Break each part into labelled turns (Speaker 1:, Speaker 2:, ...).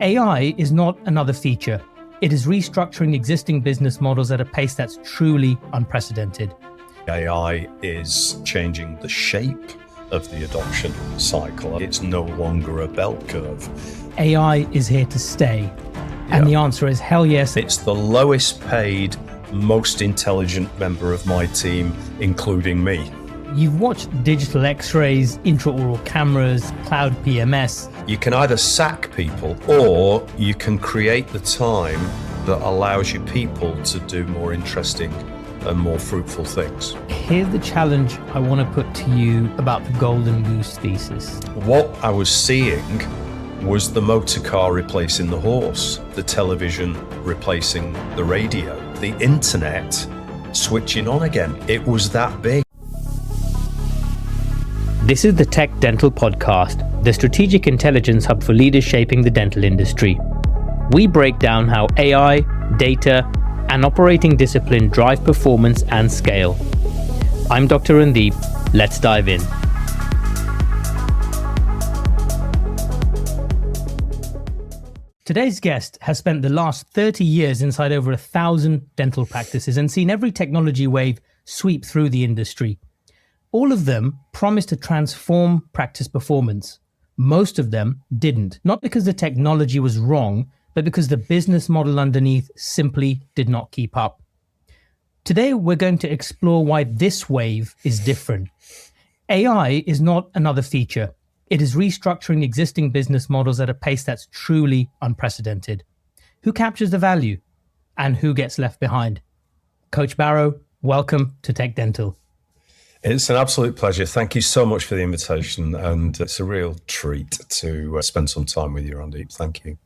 Speaker 1: AI is not another feature. It is restructuring existing business models at a pace that's truly unprecedented.
Speaker 2: AI is changing the shape of the adoption cycle. It's no longer a bell curve.
Speaker 1: AI is here to stay. And the answer is hell yes.
Speaker 2: It's the lowest paid, most intelligent member of my team, including me.
Speaker 1: You've watched digital x-rays, intraoral cameras, cloud PMS.
Speaker 2: You can either sack people or you can create the time that allows your people to do more interesting and more fruitful things.
Speaker 1: Here's the challenge I want to put to you about the Golden Goose thesis.
Speaker 2: What I was seeing was the motor car replacing the horse, the television replacing the radio, the internet switching on again. It was that big.
Speaker 1: This is the TechDental podcast, the strategic intelligence hub for leaders shaping the dental industry. We break down how AI, data, and operating discipline drive performance and scale. I'm Dr. Randeep. Let's dive in. Today's guest has spent the last 30 years inside over 1,000 dental practices and seen every technology wave sweep through the industry. All of them promised to transform practice performance. Most of them didn't, not because the technology was wrong, but because the business model underneath simply did not keep up. Today, we're going to explore why this wave is different. AI is not another feature. It is restructuring existing business models at a pace that's truly unprecedented. Who captures the value and who gets left behind? Coach Barrow, welcome to TechDental.
Speaker 2: It's an absolute pleasure. Thank you so much for the invitation, and it's a real treat to spend some time with you, Randeep. Thank you.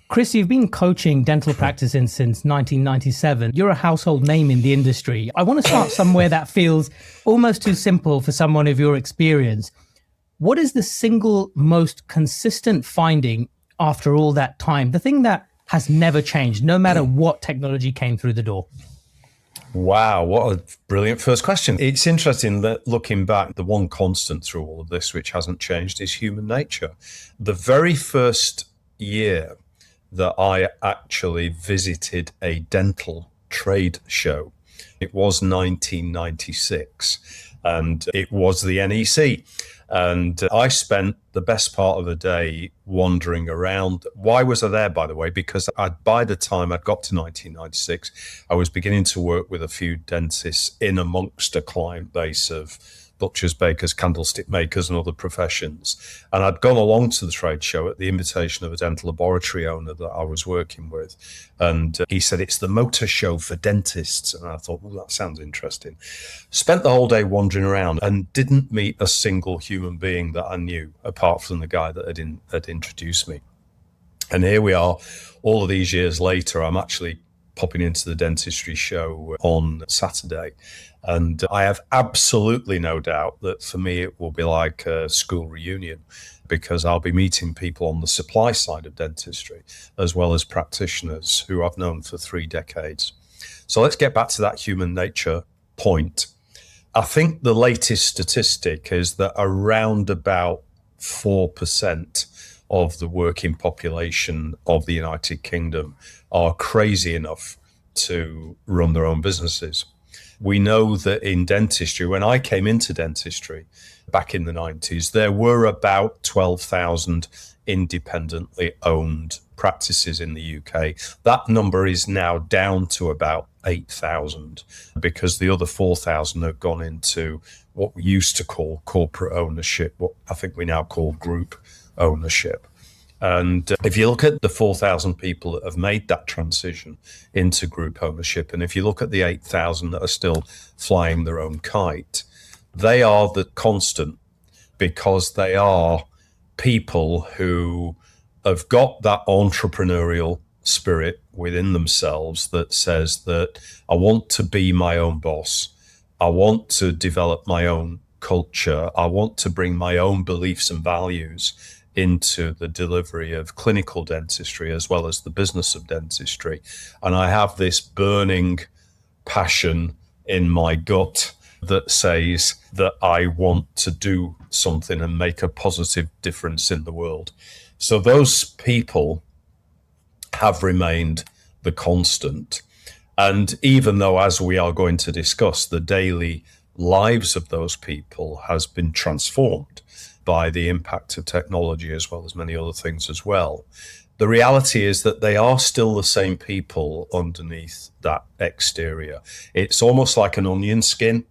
Speaker 1: Chris, you've been coaching dental practices since 1997. You're a household name in the industry. I want to start somewhere that feels almost too simple for someone of your experience. What is the single most consistent finding after all that time? The thing that has never changed, no matter what technology came through the door?
Speaker 2: Wow, what a brilliant first question. It's interesting that looking back, the one constant through all of this, which hasn't changed, is human nature. The very first year that I actually visited a dental trade show, it was 1996, and it was the NEC. And I spent the best part of the day wandering around. Why was I there, by the way? Because by the time I'd got to 1996, I was beginning to work with a few dentists in amongst a client base of butchers, bakers, candlestick makers, and other professions. And I'd gone along to the trade show at the invitation of a dental laboratory owner that I was working with. And he said, it's the motor show for dentists. And I thought, well, that sounds interesting. Spent the whole day wandering around and didn't meet a single human being that I knew, apart from the guy that had introduced me. And here we are, all of these years later. I'm actually popping into the dentistry show on Saturday. And I have absolutely no doubt that for me, it will be like a school reunion, because I'll be meeting people on the supply side of dentistry, as well as practitioners who I've known for 3 decades. So let's get back to that human nature point. I think the latest statistic is that around about 4% of the working population of the United Kingdom are crazy enough to run their own businesses. We know that in dentistry, when I came into dentistry back in the 90s, there were about 12,000 independently owned practices in the UK. That number is now down to about 8,000, because the other 4,000 have gone into what we used to call corporate ownership, what I think we now call group ownership. And if you look at the 4,000 people that have made that transition into group ownership, and if you look at the 8,000 that are still flying their own kite, they are the constant, because they are people who have got that entrepreneurial spirit within themselves that says that I want to be my own boss. I want to develop my own culture. I want to bring my own beliefs and values into the delivery of clinical dentistry as well as the business of dentistry. And I have this burning passion in my gut that says that I want to do something and make a positive difference in the world. So those people have remained the constant. And even though, as we are going to discuss, the daily lives of those people has been transformed by the impact of technology as well as many other things as well, the reality is that they are still the same people underneath that exterior. It's almost like an onion skin.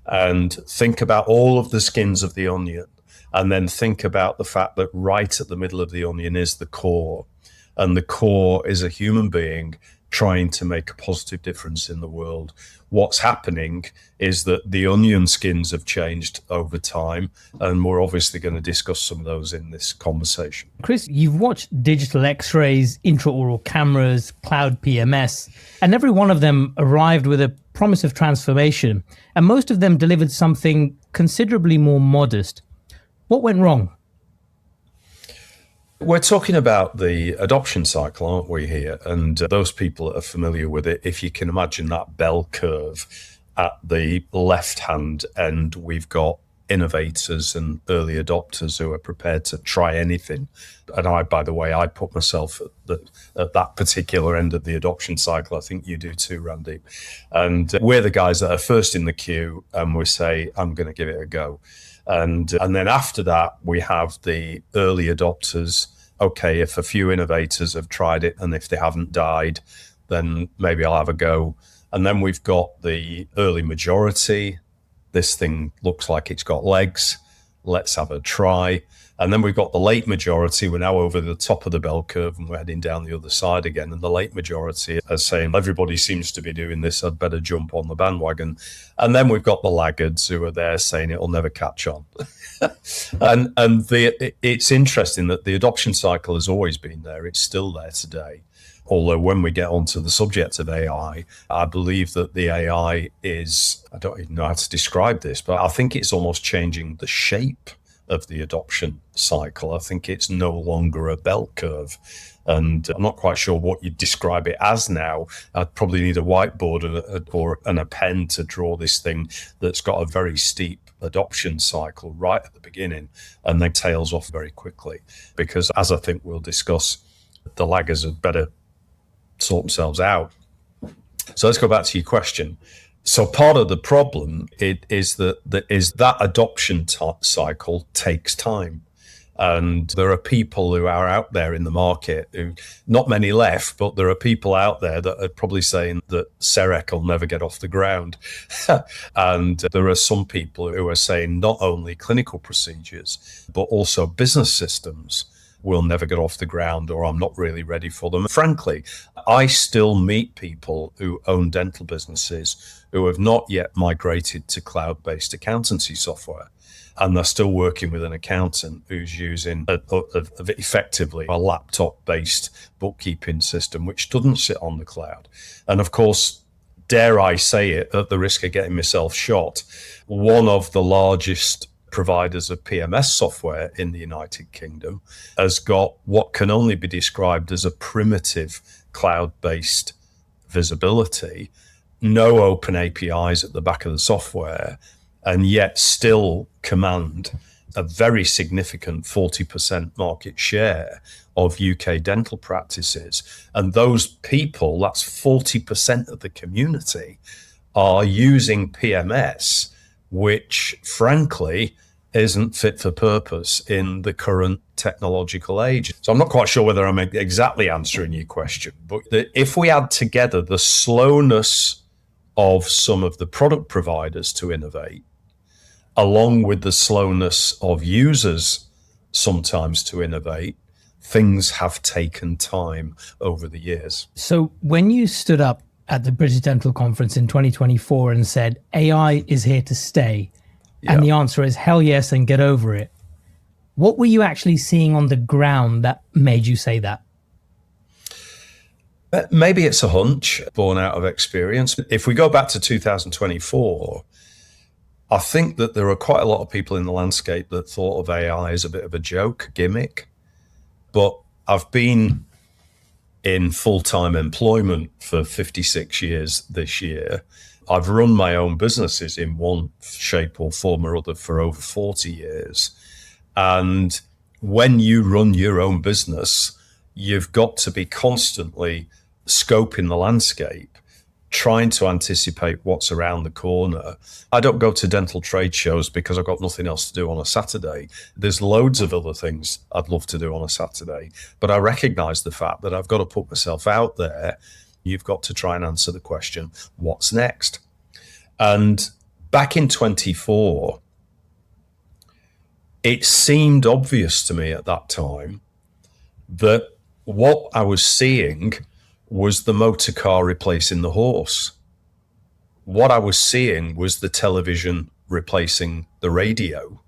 Speaker 2: And think about all of the skins of the onion, and then think about the fact that right at the middle of the onion is the core. And the core is a human being trying to make a positive difference in the world. What's happening is that the onion skins have changed over time, and we're obviously going to discuss some of those in this conversation.
Speaker 1: Chris, you've watched digital x-rays, intraoral cameras, cloud PMS, and every one of them arrived with a promise of transformation, and most of them delivered something considerably more modest. What went wrong?
Speaker 2: We're talking about the adoption cycle, aren't we, here? And those people that are familiar with it, if you can imagine that bell curve at the left-hand end, we've got innovators and early adopters who are prepared to try anything. And I, by the way, I put myself at that particular end of the adoption cycle. I think you do too, Randeep. And we're the guys that are first in the queue, and we say, I'm going to give it a go. And then after that, we have the early adopters. Okay, if a few innovators have tried it and if they haven't died, then maybe I'll have a go. And then we've got the early majority. This thing looks like it's got legs. Let's have a try. And then we've got the late majority. We're now over the top of the bell curve and we're heading down the other side again. And the late majority are saying, everybody seems to be doing this, I'd better jump on the bandwagon. And then we've got the laggards who are there saying it'll never catch on. It's interesting that the adoption cycle has always been there. It's still there today. Although when we get onto the subject of AI, I believe that the AI is, I don't even know how to describe this, but I think it's almost changing the shape of the adoption cycle. I think it's no longer a bell curve. And I'm not quite sure what you'd describe it as now. I'd probably need a whiteboard and a pen to draw this thing that's got a very steep adoption cycle right at the beginning and then tails off very quickly. Because as I think we'll discuss, the laggards had better sort themselves out. So let's go back to your question. So part of the problem is that adoption cycle takes time. And there are people who are out there in the market, who not many left, but there are people out there that are probably saying that CEREC will never get off the ground. And there are some people who are saying not only clinical procedures, but also business systems will never get off the ground, or I'm not really ready for them. Frankly, I still meet people who own dental businesses who have not yet migrated to cloud-based accountancy software. And they're still working with an accountant who's using effectively a laptop-based bookkeeping system, which doesn't sit on the cloud. And of course, dare I say it, at the risk of getting myself shot, one of the largest providers of PMS software in the United Kingdom has got what can only be described as a primitive cloud-based visibility, no open APIs at the back of the software, and yet still command a very significant 40% market share of UK dental practices. And those people, that's 40% of the community, are using PMS, which frankly isn't fit for purpose in the current technological age. So I'm not quite sure whether I'm exactly answering your question, but if we add together the slowness of some of the product providers to innovate, along with the slowness of users sometimes to innovate, things have taken time over the years.
Speaker 1: So when you stood up at the British Dental Conference in 2024 and said, AI is here to stay, and the answer is hell yes and get over it, what were you actually seeing on the ground that made you say that?
Speaker 2: Maybe it's a hunch born out of experience. If we go back to 2024, I think that there are quite a lot of people in the landscape that thought of AI as a bit of a joke, gimmick. But I've been in full-time employment for 56 years this year. I've run my own businesses in one shape or form or other for over 40 years. And when you run your own business, you've got to be constantly scoping the landscape, trying to anticipate what's around the corner. I don't go to dental trade shows because I've got nothing else to do on a Saturday. There's loads of other things I'd love to do on a Saturday, but I recognize the fact that I've got to put myself out there. You've got to try and answer the question, what's next? And back in 24, it seemed obvious to me at that time that what I was seeing was the motor car replacing the horse. What I was seeing was the television replacing the radio.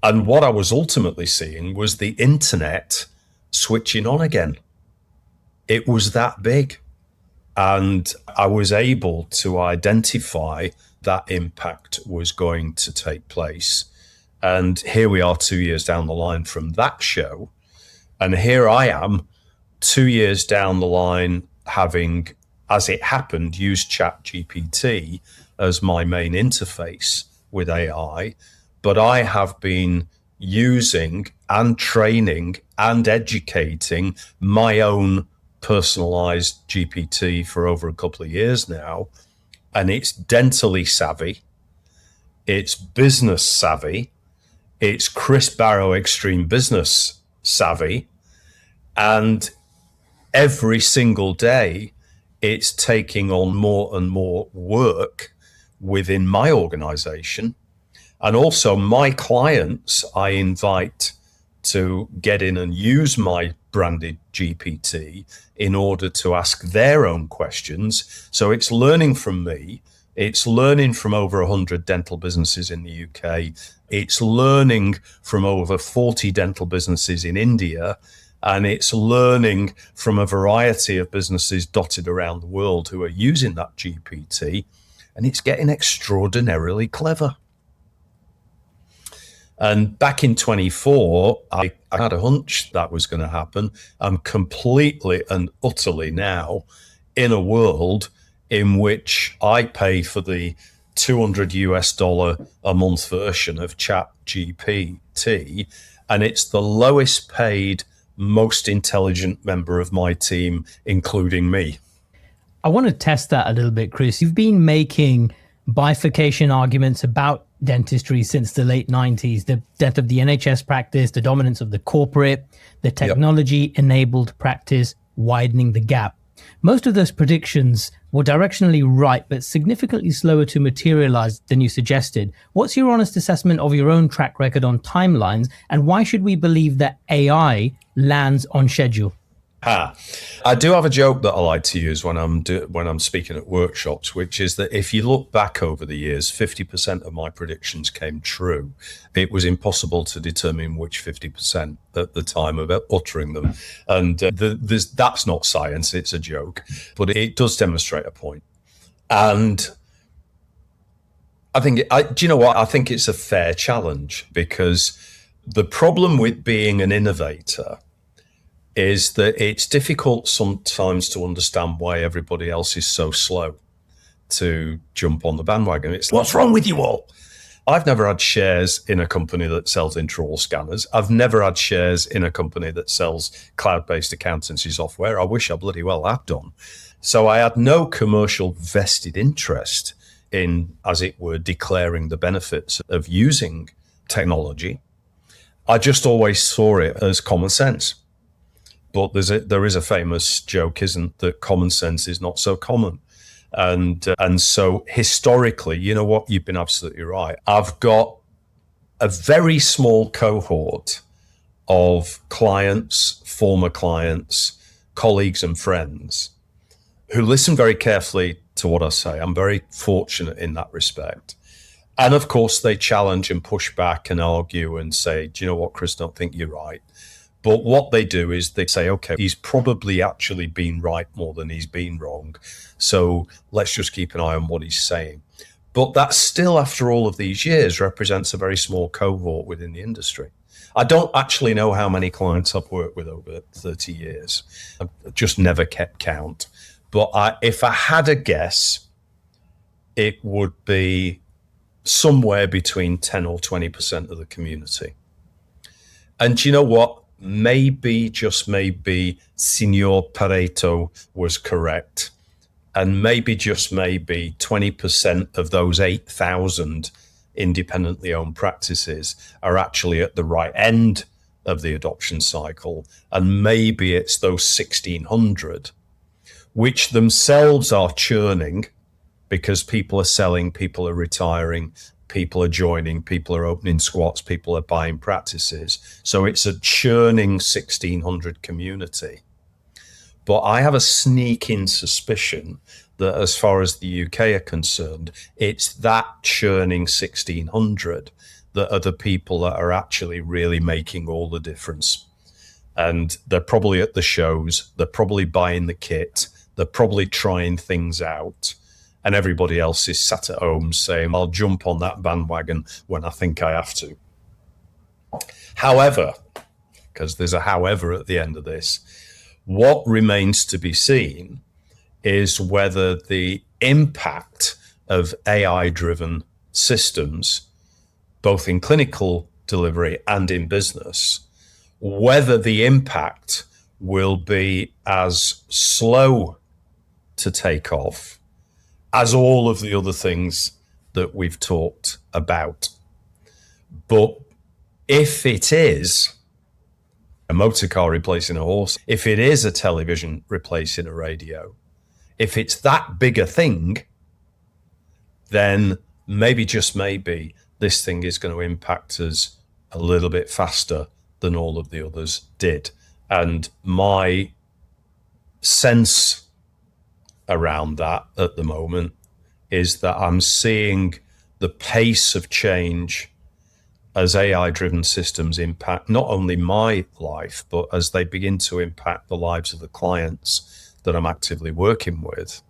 Speaker 2: And what I was ultimately seeing was the internet switching on again. It was that big. And I was able to identify that impact was going to take place. And here we are 2 years down the line from that show. And here I am 2 years down the line, having, as it happened, used ChatGPT as my main interface with AI. But I have been using and training and educating my own personalized GPT for over a couple of years now. And it's dentally savvy. It's business savvy. It's Chris Barrow extreme business savvy. And every single day, it's taking on more and more work within my organization. And also my clients, I invite to get in and use my branded GPT in order to ask their own questions. So it's learning from me. It's learning from over 100 dental businesses in the UK. It's learning from over 40 dental businesses in India. And it's learning from a variety of businesses dotted around the world who are using that GPT. And it's getting extraordinarily clever. And back in 24, I had a hunch that was going to happen. I'm completely and utterly now in a world in which I pay for the $200 a month version of ChatGPT, and it's the lowest paid, most intelligent member of my team, including me.
Speaker 1: I want to test that a little bit, Chris. You've been making bifurcation arguments about dentistry since the late 90s, the death of the NHS practice, the dominance of the corporate, the technology-enabled practice, widening the gap. Most of those predictions were directionally right, but significantly slower to materialize than you suggested. What's your honest assessment of your own track record on timelines, and why should we believe that AI lands on schedule?
Speaker 2: I do have a joke that I like to use when I'm speaking at workshops, which is that if you look back over the years, 50% of my predictions came true. It was impossible to determine which 50% at the time of uttering them. And that's not science, it's a joke, but it does demonstrate a point. And I think, do you know what? I think it's a fair challenge, because the problem with being an innovator is that it's difficult sometimes to understand why everybody else is so slow to jump on the bandwagon. It's, what's wrong with you all? I've never had shares in a company that sells intraoral scanners. I've never had shares in a company that sells cloud-based accountancy software. I wish I bloody well had done. So I had no commercial vested interest in, as it were, declaring the benefits of using technology. I just always saw it as common sense. But there is a famous joke, isn't that common sense is not so common. And so historically, you know what, you've been absolutely right. I've got a very small cohort of clients, former clients, colleagues and friends who listen very carefully to what I say. I'm very fortunate in that respect. And of course, they challenge and push back and argue and say, do you know what, Chris, don't think you're right. But what they do is they say, okay, he's probably actually been right more than he's been wrong. So let's just keep an eye on what he's saying. But that still, after all of these years, represents a very small cohort within the industry. I don't actually know how many clients I've worked with over 30 years. I've just never kept count. But if I had a guess, it would be somewhere between 10 or 20% of the community. And you know what? Maybe, just maybe, Signor Pareto was correct. And maybe, just maybe, 20% of those 8,000 independently owned practices are actually at the right end of the adoption cycle. And maybe it's those 1,600, which themselves are churning because people are selling, people are retiring, people are joining, people are opening squats, people are buying practices. So it's a churning 1,600 community. But I have a sneaking suspicion that as far as the UK are concerned, it's that churning 1,600 that are the people that are actually really making all the difference. And they're probably at the shows, they're probably buying the kit, they're probably trying things out. And everybody else is sat at home saying, I'll jump on that bandwagon when I think I have to. However, because there's a however at the end of this, what remains to be seen is whether the impact of AI-driven systems, both in clinical delivery and in business, whether the impact will be as slow to take off as all of the other things that we've talked about. But if it is a motor car replacing a horse, if it is a television replacing a radio, if it's that big a thing, then maybe, just maybe, this thing is going to impact us a little bit faster than all of the others did. And my sense around that at the moment is that I'm seeing the pace of change as AI-driven systems impact not only my life, but as they begin to impact the lives of the clients that I'm actively working with.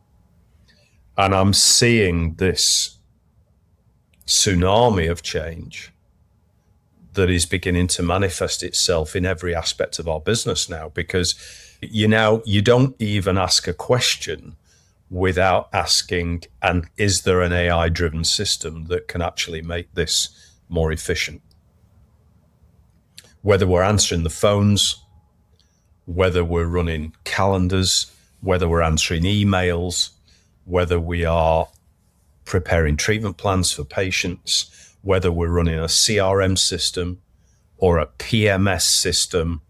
Speaker 2: And I'm seeing this tsunami of change that is beginning to manifest itself in every aspect of our business now, because you don't even ask a question without asking, and is there an AI-driven system that can actually make this more efficient? Whether we're answering the phones, whether we're running calendars, whether we're answering emails, whether we are preparing treatment plans for patients, whether we're running a CRM system or a PMS system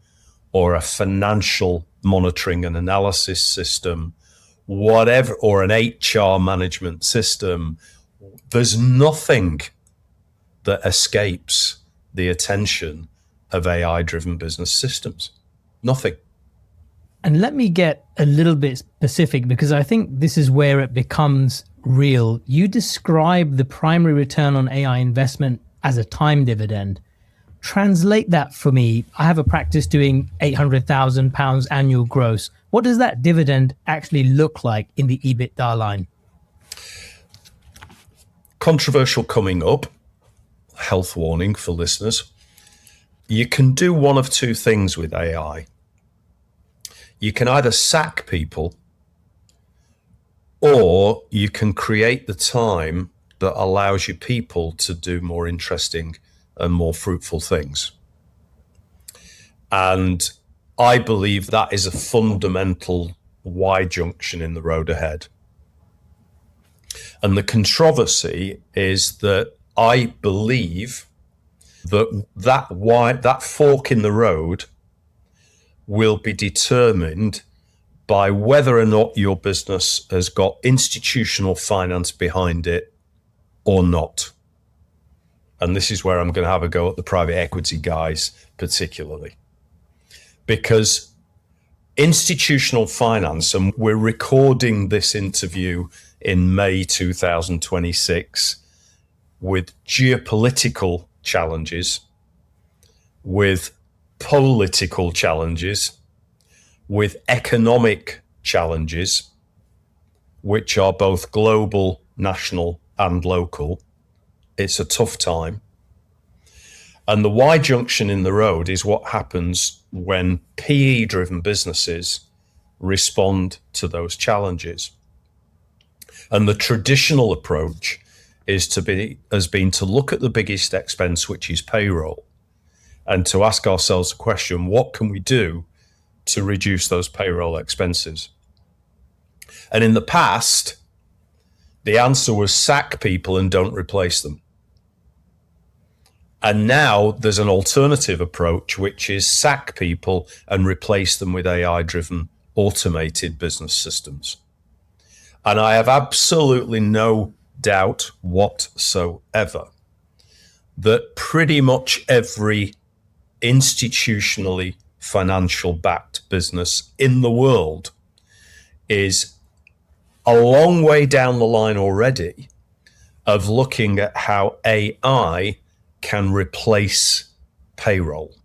Speaker 2: or a financial monitoring and analysis system, whatever, or an HR management system, there's nothing that escapes the attention of AI-driven business systems. Nothing.
Speaker 1: And let me get a little bit specific, because I think this is where it becomes real. You describe the primary return on AI investment as a time dividend. Translate that for me. I have a practice doing £800,000 annual gross. What does that dividend actually look like in the EBITDA line?
Speaker 2: Controversial coming up. Health warning for listeners. You can do one of two things with AI. You can either sack people, or you can create the time that allows your people to do more interesting and more fruitful things. And I believe that is a fundamental Y junction in the road ahead. And the controversy is that I believe that fork in the road will be determined by whether or not your business has got institutional finance behind it or not. And this is where I'm going to have a go at the private equity guys particularly. Because institutional finance, and we're recording this interview in May 2026, with geopolitical challenges, with political challenges, with economic challenges, which are both global, national, and local. It's a tough time. And the Y junction in the road is what happens when PE-driven businesses respond to those challenges. And the traditional approach has been to look at the biggest expense, which is payroll, and to ask ourselves the question, what can we do to reduce those payroll expenses? And in the past, the answer was sack people and don't replace them. And now there's an alternative approach, which is sack people and replace them with AI-driven automated business systems. And I have absolutely no doubt whatsoever that pretty much every institutionally financial backed business in the world is a long way down the line already of looking at how AI can replace payroll.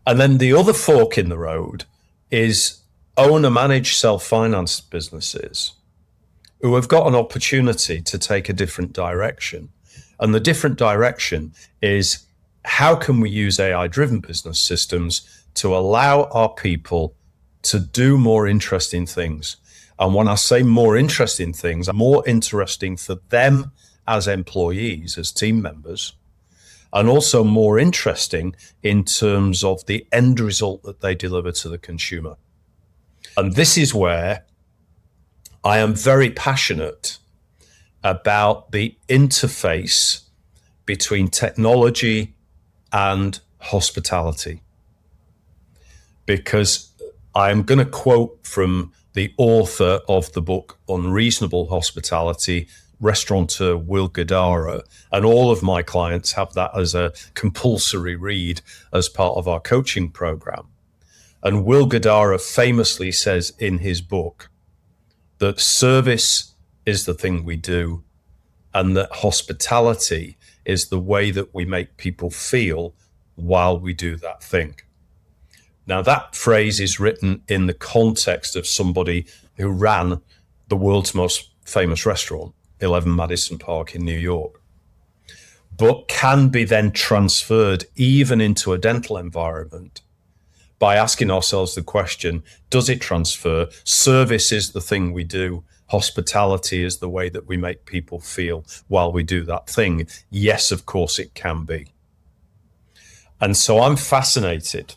Speaker 2: And then the other fork in the road is owner-managed self-financed businesses who have got an opportunity to take a different direction. And the different direction is, how can we use AI-driven business systems to allow our people to do more interesting things? And when I say more interesting things, more interesting for them as employees, as team members, and also more interesting in terms of the end result that they deliver to the consumer. And this is where I am very passionate about the interface between technology and hospitality. Because I'm going to quote from the author of the book Unreasonable Hospitality, restaurateur Will Guidara, and all of my clients have that as a compulsory read as part of our coaching program. And Will Guidara famously says in his book that service is the thing we do, and that hospitality is the way that we make people feel while we do that thing. Now, that phrase is written in the context of somebody who ran the world's most famous restaurant, 11 Madison Park in New York, but can be then transferred even into a dental environment by asking ourselves the question, does it transfer? Service is the thing we do. Hospitality is the way that we make people feel while we do that thing. Yes, of course it can be. And so I'm fascinated,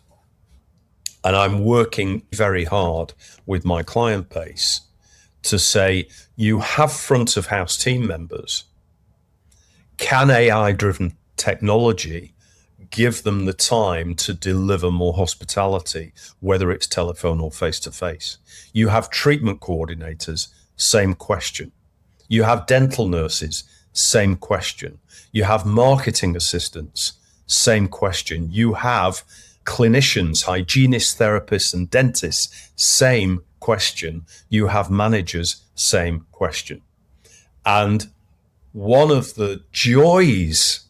Speaker 2: and I'm working very hard with my client base to say, you have front of house team members. Can AI-driven technology give them the time to deliver more hospitality, whether it's telephone or face-to-face? You have treatment coordinators, same question. You have dental nurses, same question. You have marketing assistants, same question. You have clinicians, hygienists, therapists, and dentists, same question. You have managers, same question. And one of the joys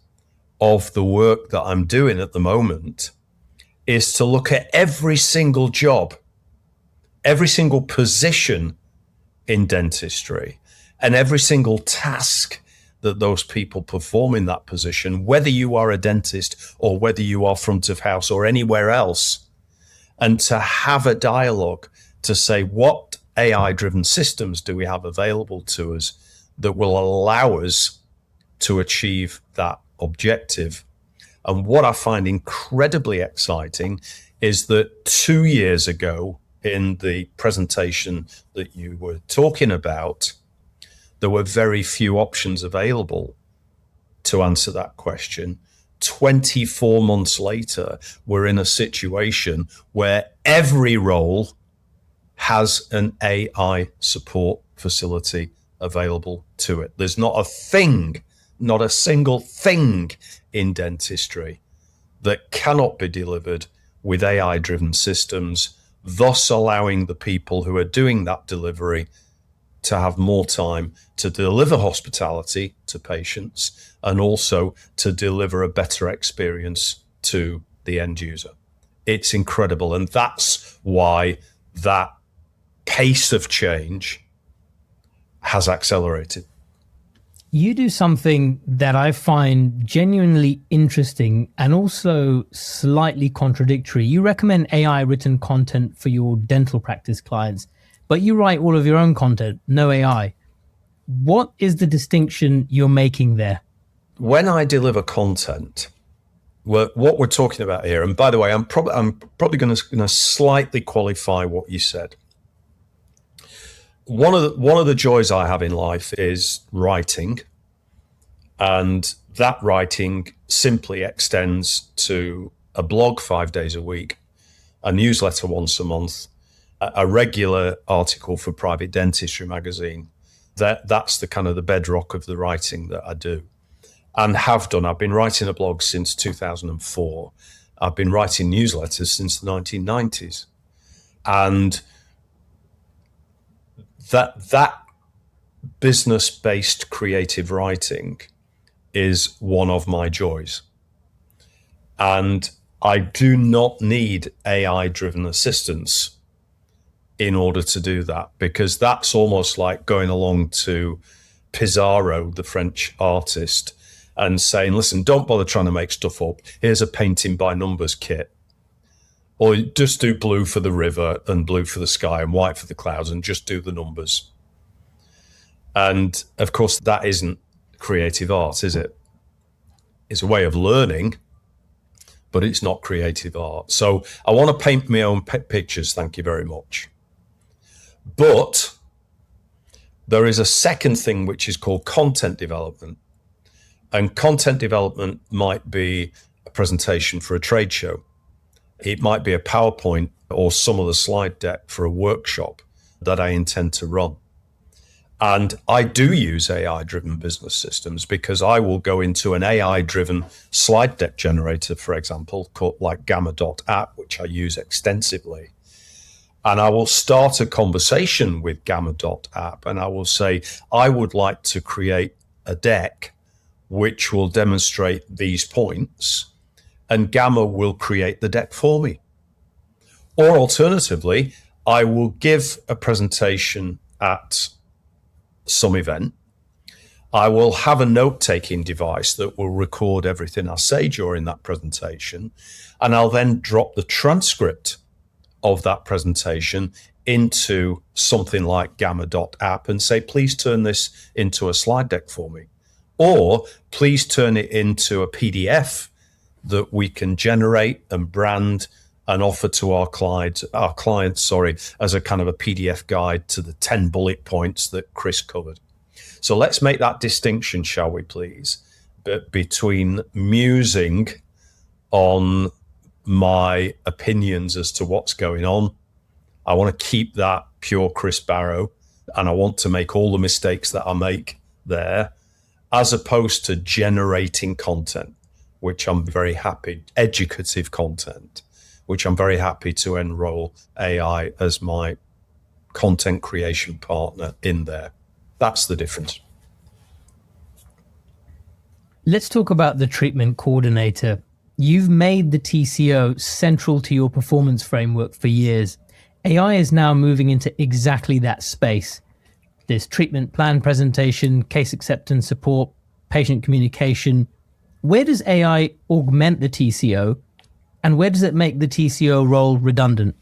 Speaker 2: of the work that I'm doing at the moment is to look at every single job, every single position in dentistry, and every single task that those people perform in that position, whether you are a dentist or whether you are front of house or anywhere else, and to have a dialogue to say, what AI-driven systems do we have available to us that will allow us to achieve that objective? And what I find incredibly exciting is that 2 years ago, in the presentation that you were talking about, there were very few options available to answer that question. 24 months later, we're in a situation where every role has an AI support facility available to it. There's not a thing, not a single thing in dentistry that cannot be delivered with AI-driven systems, thus allowing the people who are doing that delivery to have more time to deliver hospitality to patients and also to deliver a better experience to the end user. It's incredible. And that's why that pace of change has accelerated.
Speaker 1: You do something that I find genuinely interesting and also slightly contradictory. You recommend AI written content for your dental practice clients, but you write all of your own content, no AI. What is the distinction you're making there?
Speaker 2: When I deliver content, Well, what we're talking about here, and by the way, I'm probably going to slightly qualify what you said. One of the joys I have in life is writing, and that writing simply extends to a blog 5 days a week, a newsletter once a month, a regular article for Private Dentistry magazine. That's the kind of the bedrock of the writing that I do and have done. I've been writing a blog since 2004. I've been writing newsletters since the 1990s. And that business-based creative writing is one of my joys. And I do not need AI-driven assistance in order to do that, because that's almost like going along to Pissarro, the French artist, and saying, listen, don't bother trying to make stuff up. Here's a painting by numbers kit. Or just do blue for the river and blue for the sky and white for the clouds and just do the numbers. And of course, that isn't creative art, is it? It's a way of learning, but it's not creative art. So I want to paint my own pictures, thank you very much. But there is a second thing which is called content development. And content development might be a presentation for a trade show. It might be a PowerPoint or some other slide deck for a workshop that I intend to run. And I do use AI-driven business systems, because I will go into an AI-driven slide deck generator, for example, called like Gamma.app, which I use extensively. And I will start a conversation with Gamma.app, and I will say, I would like to create a deck which will demonstrate these points, and Gamma will create the deck for me. Or alternatively, I will give a presentation at some event. I will have a note-taking device that will record everything I say during that presentation, and I'll then drop the transcript of that presentation into something like Gamma.app and say, please turn this into a slide deck for me. Or please turn it into a PDF that we can generate and brand and offer to our clients, as a kind of a PDF guide to the 10 bullet points that Chris covered. So let's make that distinction, shall we please, between musing on my opinions as to what's going on. I want to keep that pure Chris Barrow, and I want to make all the mistakes that I make there, as opposed to generating content, which I'm very happy, educative content, which I'm very happy to enroll AI as my content creation partner in there. That's the difference.
Speaker 1: Let's talk about the treatment coordinator. You've made the TCO central to your performance framework for years. AI is now moving into exactly that space. There's treatment plan presentation, case acceptance support, patient communication. Where does AI augment the TCO, and where does it make the TCO role redundant?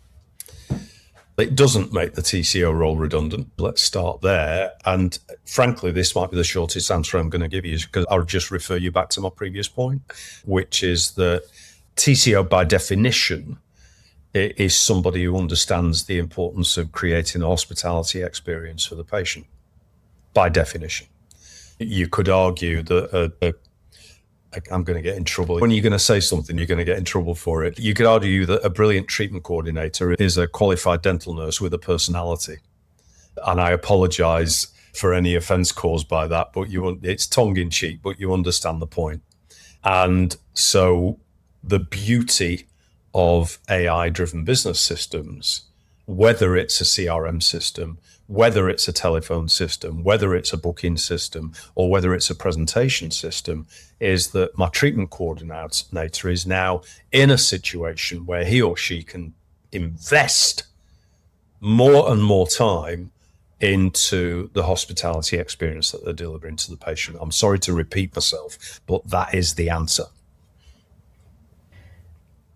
Speaker 2: It doesn't make the TCO role redundant. Let's start there. And frankly, this might be the shortest answer I'm going to give you, because I'll just refer you back to my previous point, which is that TCO by definition is somebody who understands the importance of creating a hospitality experience for the patient, by definition. You could argue that I'm going to get in trouble. When you're going to say something, you're going to get in trouble for it. You could argue that a brilliant treatment coordinator is a qualified dental nurse with a personality. And I apologize for any offense caused by that, but it's tongue in cheek, but you understand the point. And so the beauty of AI-driven business systems, whether it's a CRM system, whether it's a telephone system, whether it's a booking system, or whether it's a presentation system, is that my treatment coordinator is now in a situation where he or she can invest more and more time into the hospitality experience that they're delivering to the patient. I'm sorry to repeat myself, but that is the answer.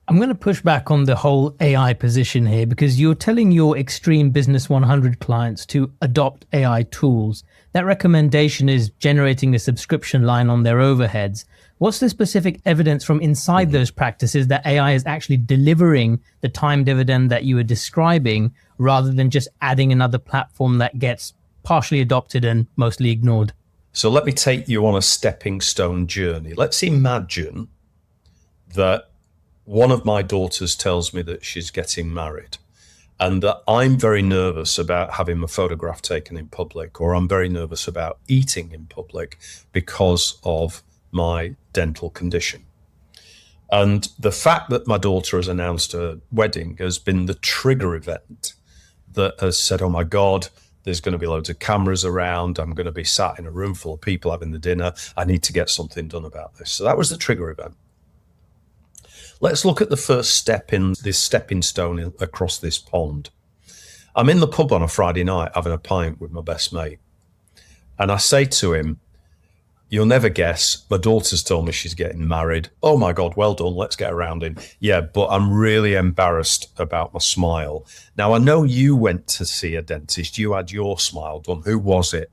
Speaker 1: I'm going to push back on the whole AI position here because you're telling your Extreme Business 100 clients to adopt AI tools. That recommendation is generating a subscription line on their overheads. What's the specific evidence from inside those practices that AI is actually delivering the time dividend that you were describing rather than just adding another platform that gets partially adopted and mostly ignored?
Speaker 2: So let me take you on a stepping stone journey. Let's imagine that one of my daughters tells me that she's getting married and that I'm very nervous about having my photograph taken in public, or I'm very nervous about eating in public because of my dental condition. And the fact that my daughter has announced her wedding has been the trigger event that has said, oh my God, there's going to be loads of cameras around. I'm going to be sat in a room full of people having the dinner. I need to get something done about this. So that was the trigger event. Let's look at the first step in this stepping stone across this pond. I'm in the pub on a Friday night having a pint with my best mate. And I say to him, you'll never guess, my daughter's told me she's getting married. Oh my God, well done, let's get around in. Yeah, but I'm really embarrassed about my smile. Now, I know you went to see a dentist, you had your smile done. Who was it?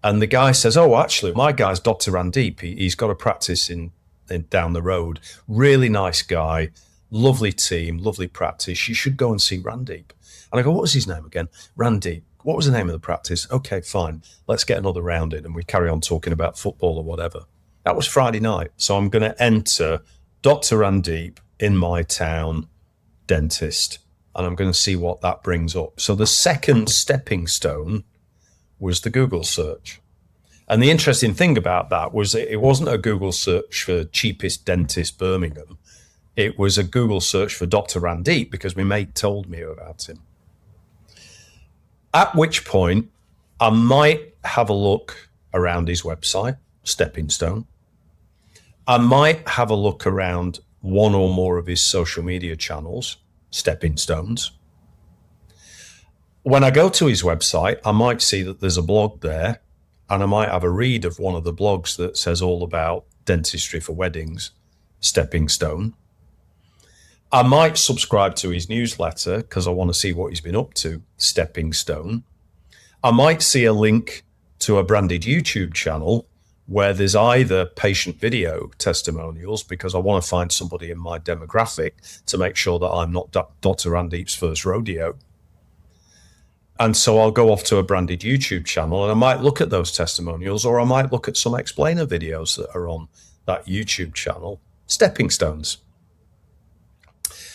Speaker 2: And the guy says, oh, actually, my guy's Dr. Randeep. He's got a practice in down the road. Really nice guy, lovely team, lovely practice. You should go and see Randeep. And I go, what was his name again? Randeep. What was the name of the practice? Okay, fine. Let's get another round in. And we carry on talking about football or whatever. That was Friday night. So I'm going to enter Dr. Randeep in my town dentist, and I'm going to see what that brings up. So the second stepping stone was the Google search. And the interesting thing about that was it wasn't a Google search for cheapest dentist Birmingham. It was a Google search for Dr. Randeep because my mate told me about him. At which point, I might have a look around his website, stepping stone. I might have a look around one or more of his social media channels, stepping stones. When I go to his website, I might see that there's a blog there, and I might have a read of one of the blogs that says all about dentistry for weddings, stepping stone. I might subscribe to his newsletter because I want to see what he's been up to, stepping stone. I might see a link to a branded YouTube channel where there's either patient video testimonials because I want to find somebody in my demographic to make sure that I'm not Dr. Randeep's first rodeo. And so I'll go off to a branded YouTube channel and I might look at those testimonials, or I might look at some explainer videos that are on that YouTube channel. Stepping stones.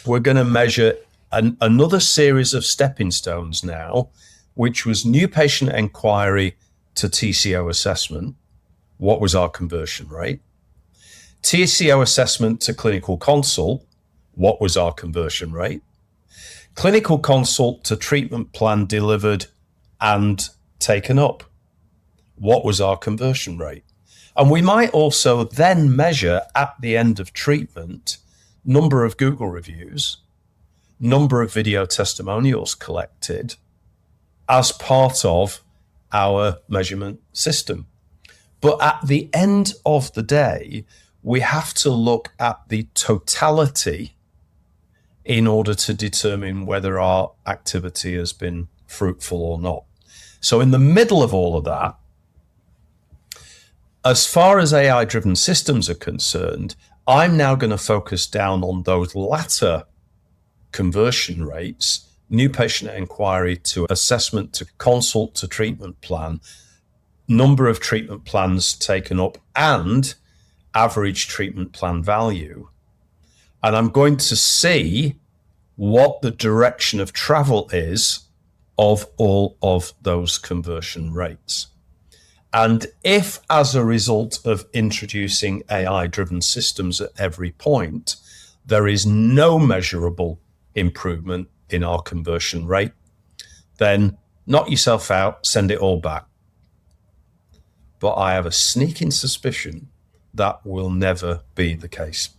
Speaker 2: We're going to measure another series of stepping stones now, which was new patient inquiry to TCO assessment. What was our conversion rate? TCO assessment to clinical consult. What was our conversion rate? Clinical consult to treatment plan delivered and taken up. What was our conversion rate? And we might also then measure at the end of treatment number of Google reviews, number of video testimonials collected as part of our measurement system. But at the end of the day, we have to look at the totality in order to determine whether our activity has been fruitful or not. So in the middle of all of that, as far as AI-driven systems are concerned, I'm now going to focus down on those latter conversion rates, new patient inquiry to assessment to consult to treatment plan, number of treatment plans taken up, and average treatment plan value. And I'm going to see what the direction of travel is of all of those conversion rates. And if, as a result of introducing AI-driven systems at every point, there is no measurable improvement in our conversion rate, then knock yourself out, send it all back. But I have a sneaking suspicion that will never be the case.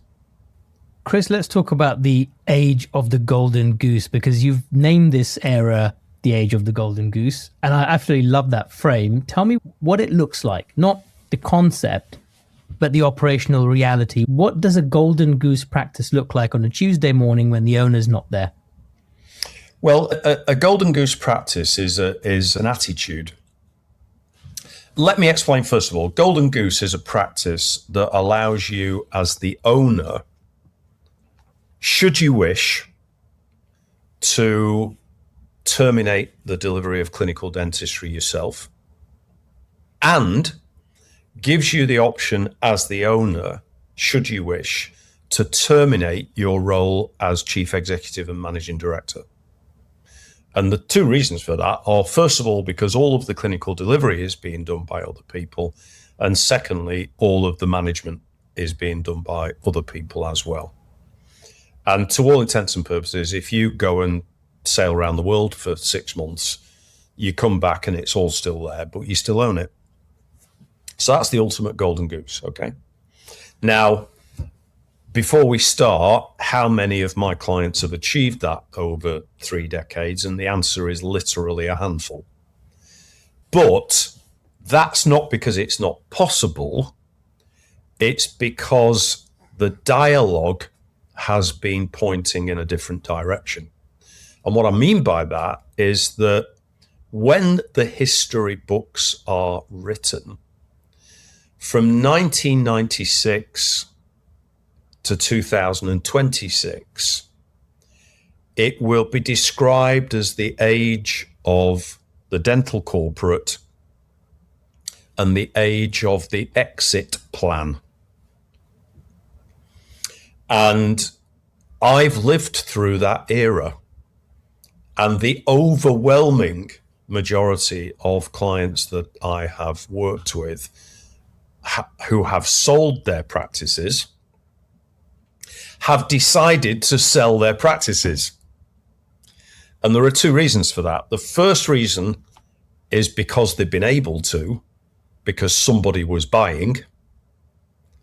Speaker 1: Chris, let's talk about the age of the golden goose, because you've named this era the age of the golden goose. And I absolutely love that frame. Tell me what it looks like, not the concept, but the operational reality. What does a Golden Goose practice look like on a Tuesday morning when the owner's not there?
Speaker 2: Well, a Golden Goose practice is an attitude. Let me explain first of all. Golden Goose is a practice that allows you as the owner, should you wish, to terminate the delivery of clinical dentistry yourself, and gives you the option as the owner, should you wish, to terminate your role as chief executive and managing director. And the two reasons for that are, first of all, because all of the clinical delivery is being done by other people. And secondly, all of the management is being done by other people as well. And to all intents and purposes, if you go and sail around the world for 6 months, you come back and it's all still there, but you still own it. So that's the ultimate Golden Goose, okay? Now, before we start, how many of my clients have achieved that over 3 decades? And the answer is literally a handful. But that's not because it's not possible. It's because the dialogue has been pointing in a different direction. And what I mean by that is that when the history books are written, from 1996 to 2026, it will be described as the age of the dental corporate and the age of the exit plan. And I've lived through that era, and the overwhelming majority of clients that I have worked with who have sold their practices have decided to sell their practices. And there are two reasons for that. The first reason is because they've been able to, because somebody was buying,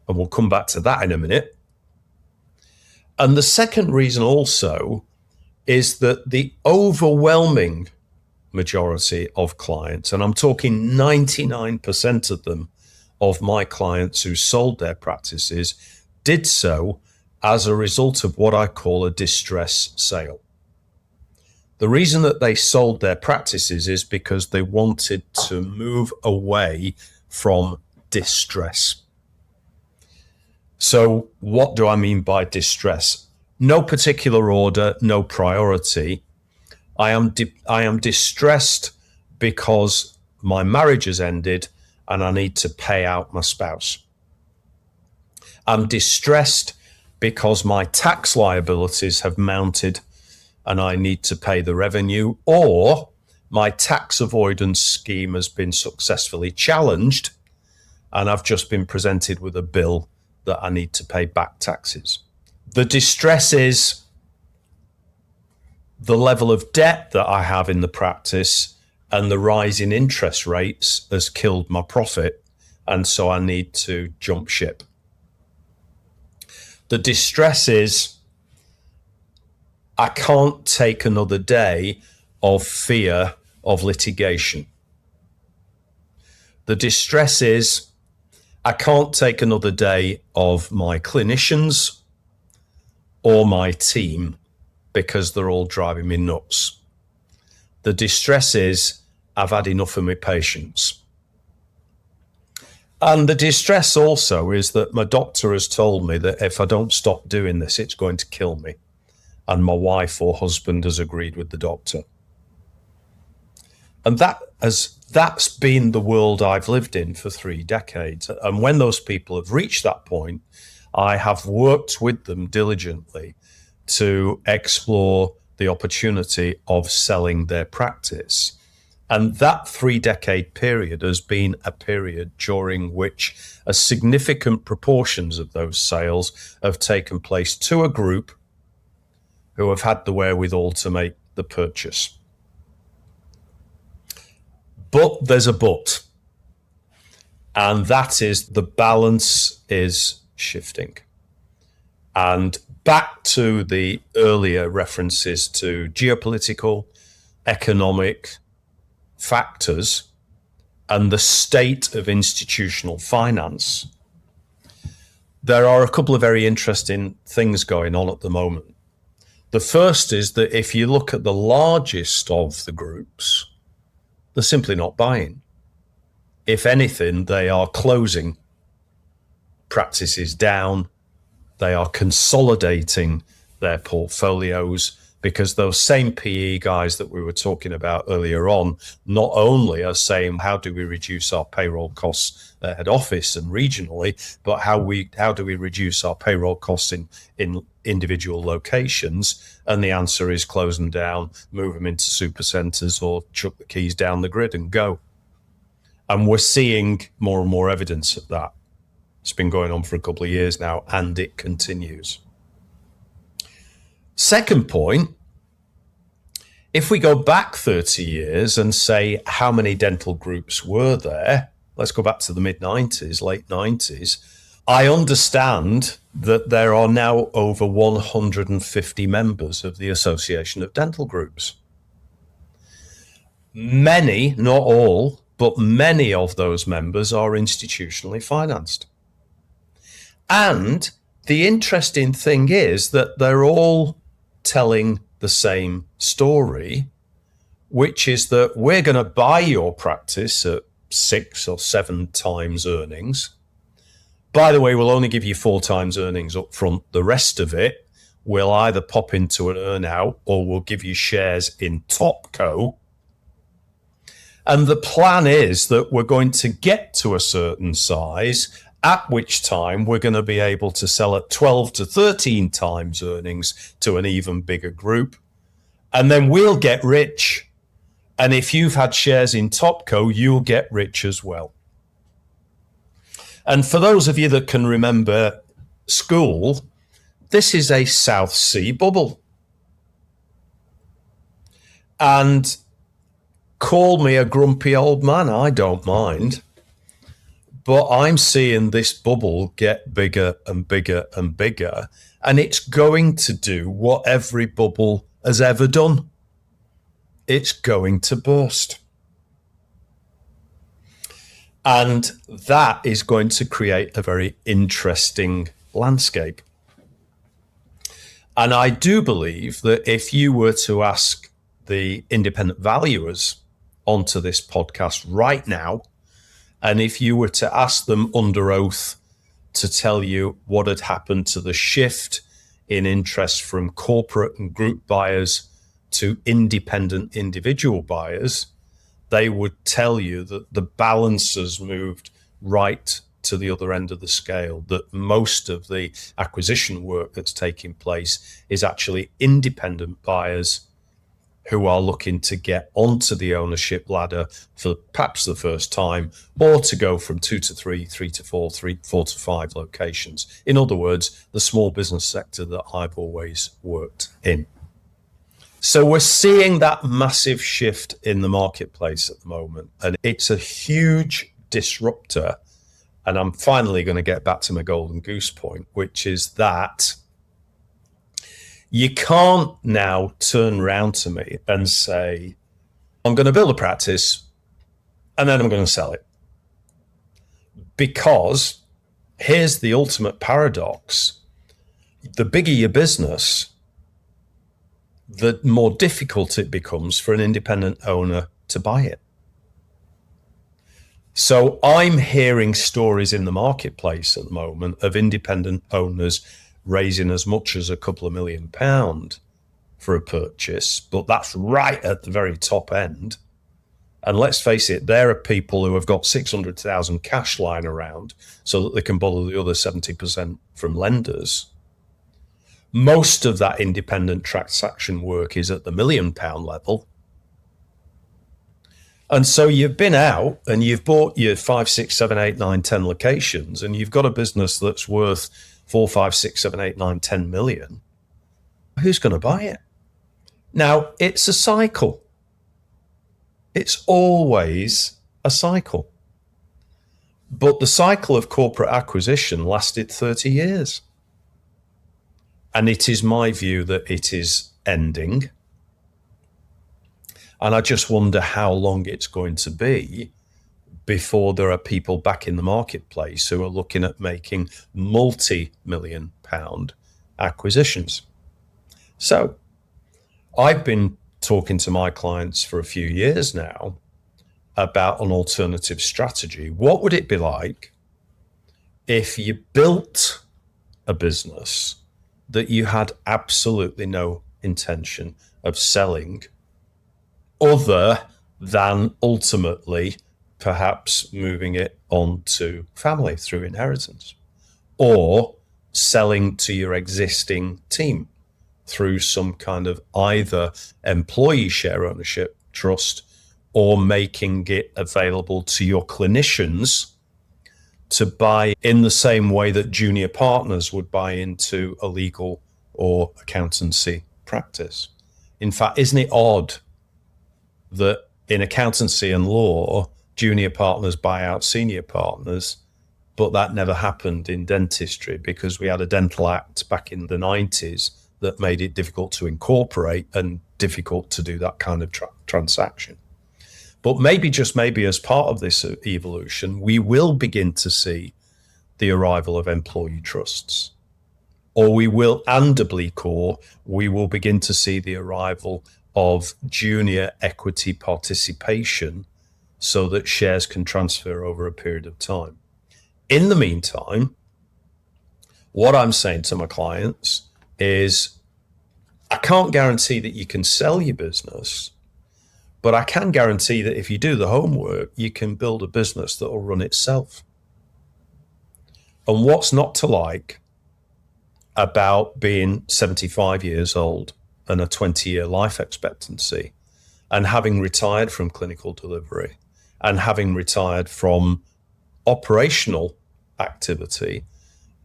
Speaker 2: and we'll come back to that in a minute. And the second reason also is that the overwhelming majority of clients, and I'm talking 99% of them, of my clients who sold their practices, did so as a result of what I call a distress sale. The reason that they sold their practices is because they wanted to move away from distress. So what do I mean by distress? No particular order, no priority. I am distressed because my marriage has ended and I need to pay out my spouse. I'm distressed because my tax liabilities have mounted and I need to pay the revenue, or my tax avoidance scheme has been successfully challenged and I've just been presented with a bill that I need to pay back taxes. The distress is the level of debt that I have in the practice, and the rise in interest rates has killed my profit, and so I need to jump ship. The distress is I can't take another day of fear of litigation. The distress is I can't take another day of my clinicians or my team because they're all driving me nuts. The distress is I've had enough of my patients. And the distress also is that my doctor has told me that if I don't stop doing this, it's going to kill me. And my wife or husband has agreed with the doctor. And that's been the world I've lived in for 3 decades. And when those people have reached that point, I have worked with them diligently to explore the opportunity of selling their practice. And that 3-decade period has been a period during which a significant proportions of those sales have taken place to a group who have had the wherewithal to make the purchase. But there's a but, and that is the balance is shifting. And back to the earlier references to geopolitical, economic factors and the state of institutional finance, there are a couple of very interesting things going on at the moment. The first is that if you look at the largest of the groups, they're simply not buying. If anything, they are closing practices down. They are consolidating their portfolios, because those same PE guys that we were talking about earlier on not only are saying, how do we reduce our payroll costs at head office and regionally, but how do we reduce our payroll costs in individual locations? And the answer is close them down, move them into super centres, or chuck the keys down the grid and go. And we're seeing more and more evidence of that. It's been going on for a couple of years now, and it continues. Second point, if we go back 30 years and say how many dental groups were there, let's go back to the mid-90s, late 90s, I understand that there are now over 150 members of the Association of Dental Groups. Many, not all, but many of those members are institutionally financed. And the interesting thing is that they're all telling the same story, which is that we're going to buy your practice at 6 or 7 times earnings. By the way, we'll only give you 4 times earnings up front. The rest of it will either pop into an earn out, or we'll give you shares in Topco. And the plan is that we're going to get to a certain size, at which time we're going to be able to sell at 12 to 13 times earnings to an even bigger group. And then we'll get rich. And if you've had shares in Topco, you'll get rich as well. And for those of you that can remember school, this is a South Sea bubble. And call me a grumpy old man, I don't mind. But I'm seeing this bubble get bigger and bigger and bigger, and it's going to do what every bubble has ever done. It's going to burst. And that is going to create a very interesting landscape. And I do believe that if you were to ask the independent valuers onto this podcast right now, and if you were to ask them under oath to tell you what had happened to the shift in interest from corporate and group buyers to independent individual buyers, they would tell you that the balance has moved right to the other end of the scale, that most of the acquisition work that's taking place is actually independent buyers who are looking to get onto the ownership ladder for perhaps the first time, or to go from 2 to 3, 3 to 4, 4 to 5 locations. In other words, the small business sector that I've always worked in. So we're seeing that massive shift in the marketplace at the moment, and it's a huge disruptor. And I'm finally going to get back to my golden goose point, which is that you can't now turn around to me and say, I'm going to build a practice and then I'm going to sell it. Because here's the ultimate paradox. The bigger your business, the more difficult it becomes for an independent owner to buy it. So I'm hearing stories in the marketplace at the moment of independent owners raising as much as a couple of £1 million for a purchase, but that's right at the very top end. And let's face it, there are people who have got 600,000 cash lying around so that they can borrow the other 70% from lenders. Most of that independent transaction work is at the £1 million level. And so you've been out and you've bought your 5, 6, 7, 8, 9, 10 locations, and you've got a business that's worth 4, 5, 6, 7, 8, 9, 10 million. Who's going to buy it? Now, it's a cycle. It's always a cycle. But the cycle of corporate acquisition lasted 30 years. And it is my view that it is ending. And I just wonder how long it's going to be before there are people back in the marketplace who are looking at making multi-million-pound acquisitions. So I've been talking to my clients for a few years now about an alternative strategy. What would it be like if you built a business that you had absolutely no intention of selling, other than ultimately perhaps moving it on to family through inheritance, or selling to your existing team through some kind of either employee share ownership trust, or making it available to your clinicians to buy in the same way that junior partners would buy into a legal or accountancy practice. In fact, isn't it odd that in accountancy and law, junior partners buy out senior partners, but that never happened in dentistry because we had a Dental Act back in the 90s that made it difficult to incorporate and difficult to do that kind of transaction. But maybe, just maybe, as part of this evolution, we will begin to see the arrival of employee trusts. Or we will, and oblique, we will begin to see the arrival of junior equity participation so that shares can transfer over a period of time. In the meantime, what I'm saying to my clients is, I can't guarantee that you can sell your business, but I can guarantee that if you do the homework, you can build a business that will run itself. And what's not to like about being 75 years old and a 20-year life expectancy, and having retired from clinical delivery and having retired from operational activity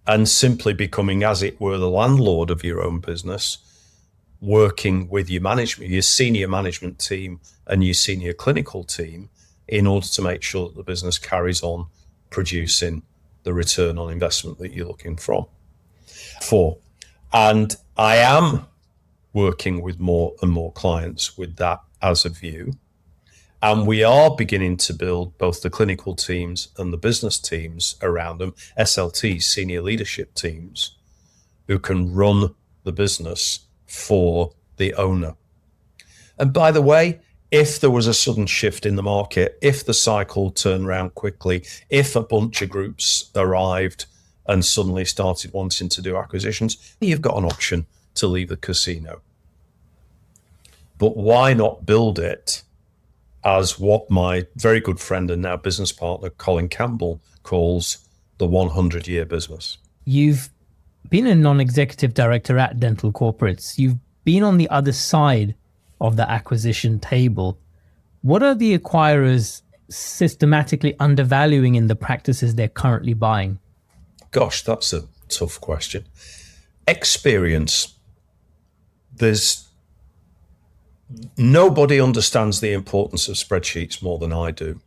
Speaker 2: and simply becoming, as it were, the landlord of your own business, working with your management, your senior management team and your senior clinical team in order to make sure that the business carries on producing the return on investment that you're looking for. And I am working with more and more clients with that as a view. And we are beginning to build both the clinical teams and the business teams around them, SLTs, senior leadership teams, who can run the business for the owner. And by the way, if there was a sudden shift in the market, if the cycle turned around quickly, if a bunch of groups arrived and suddenly started wanting to do acquisitions, you've got an option to leave the casino. But why not build it as what my very good friend and now business partner, Colin Campbell, calls the 100-year business?
Speaker 1: You've been a non-executive director at dental corporates. You've been on the other side of the acquisition table. What are the acquirers systematically undervaluing in the practices they're currently buying?
Speaker 2: Gosh, that's a tough question. Experience. Nobody understands the importance of spreadsheets more than I do.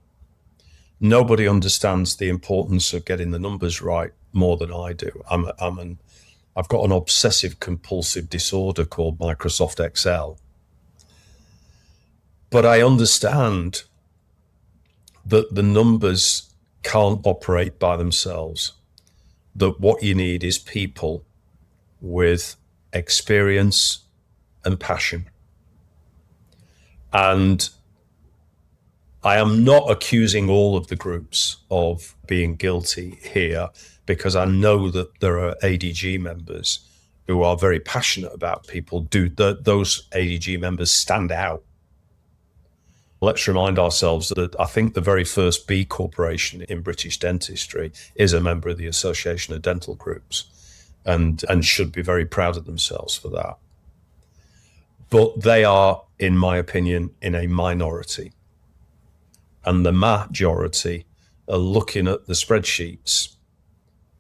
Speaker 2: Nobody understands the importance of getting the numbers right more than I do. I've got an obsessive compulsive disorder called Microsoft Excel. But I understand that the numbers can't operate by themselves, that what you need is people with experience and passion. And I am not accusing all of the groups of being guilty here, because I know that there are ADG members who are very passionate about people. Those ADG members stand out. Let's remind ourselves that I think the very first B corporation in British dentistry is a member of the Association of Dental Groups, and should be very proud of themselves for that. But they are, in my opinion, in a minority. And the majority are looking at the spreadsheets,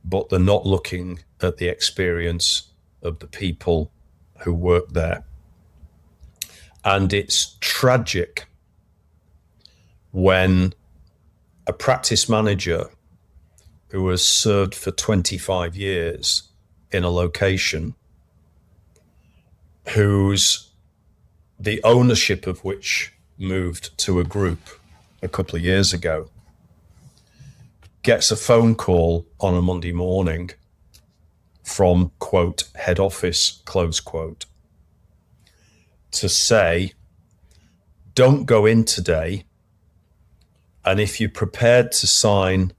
Speaker 2: but they're not looking at the experience of the people who work there. And it's tragic when a practice manager who has served for 25 years in a location, whose the ownership of which moved to a group a couple of years ago, gets a phone call on a Monday morning from, quote, head office, close quote, to say, don't go in today. And if you're prepared to sign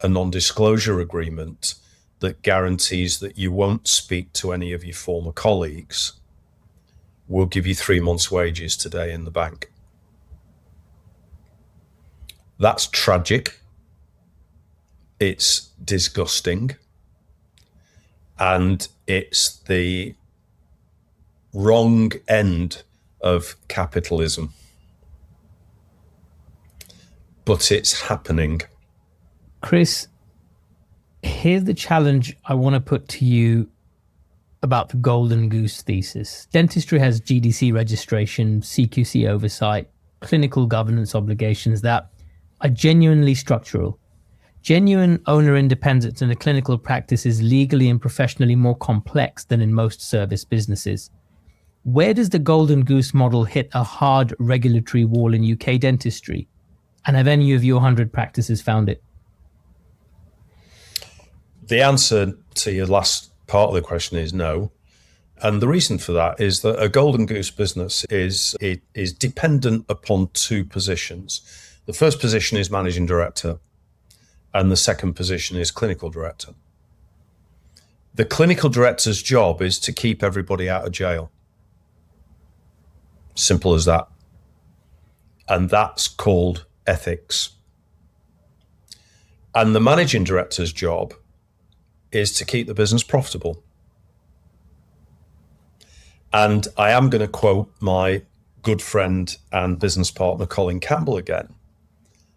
Speaker 2: a non-disclosure agreement that guarantees that you won't speak to any of your former colleagues, we'll give you 3 months' wages today in the bank. That's tragic. It's disgusting. And it's the wrong end of capitalism. But it's happening.
Speaker 1: Chris, here's the challenge I want to put to you about the Golden Goose thesis. Dentistry has GDC registration, CQC oversight, clinical governance obligations that are genuinely structural. Genuine owner independence in a clinical practice is legally and professionally more complex than in most service businesses. Where does the Golden Goose model hit a hard regulatory wall in UK dentistry? And have any of your 100 practices found it?
Speaker 2: The answer to your last part of the question is no. And the reason for that is that a Golden Goose business is dependent upon two positions. The first position is managing director, and the second position is clinical director. The clinical director's job is to keep everybody out of jail. Simple as that. And that's called ethics. And the managing director's job is to keep the business profitable. And I am going to quote my good friend and business partner, Colin Campbell, again,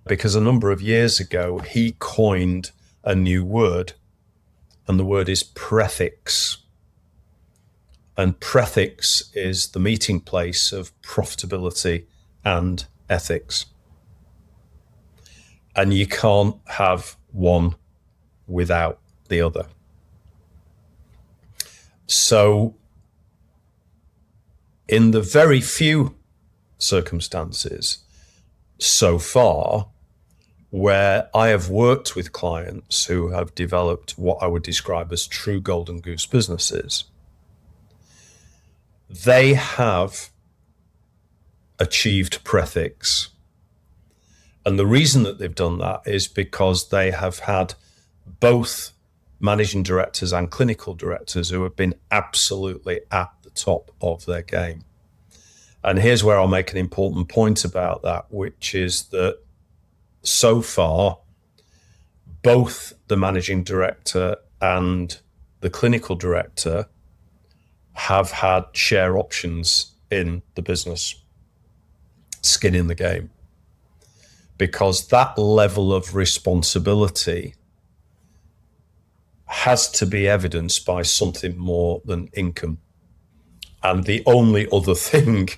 Speaker 2: because a number of years ago, he coined a new word, and the word is prethics. And prethics is the meeting place of profitability and ethics. And you can't have one without the other. So in the very few circumstances so far where I have worked with clients who have developed what I would describe as true Golden Goose businesses, they have achieved prethics. And the reason that they've done that is because they have had both managing directors and clinical directors who have been absolutely at the top of their game. And here's where I'll make an important point about that, which is that so far, both the managing director and the clinical director have had share options in the business, skin in the game, because that level of responsibility has to be evidenced by something more than income. And the only other thing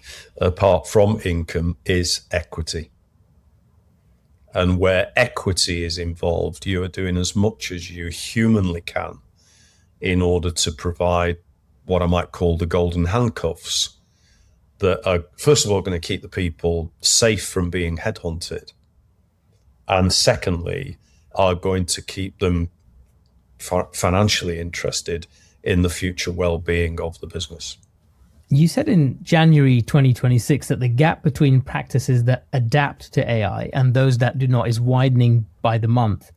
Speaker 2: apart from income is equity. And where equity is involved, you are doing as much as you humanly can in order to provide what I might call the golden handcuffs that are, first of all, going to keep the people safe from being headhunted. And secondly, are going to keep them financially interested in the future well-being of the business.
Speaker 1: You said in January 2026 that the gap between practices that adapt to AI and those that do not is widening by the month.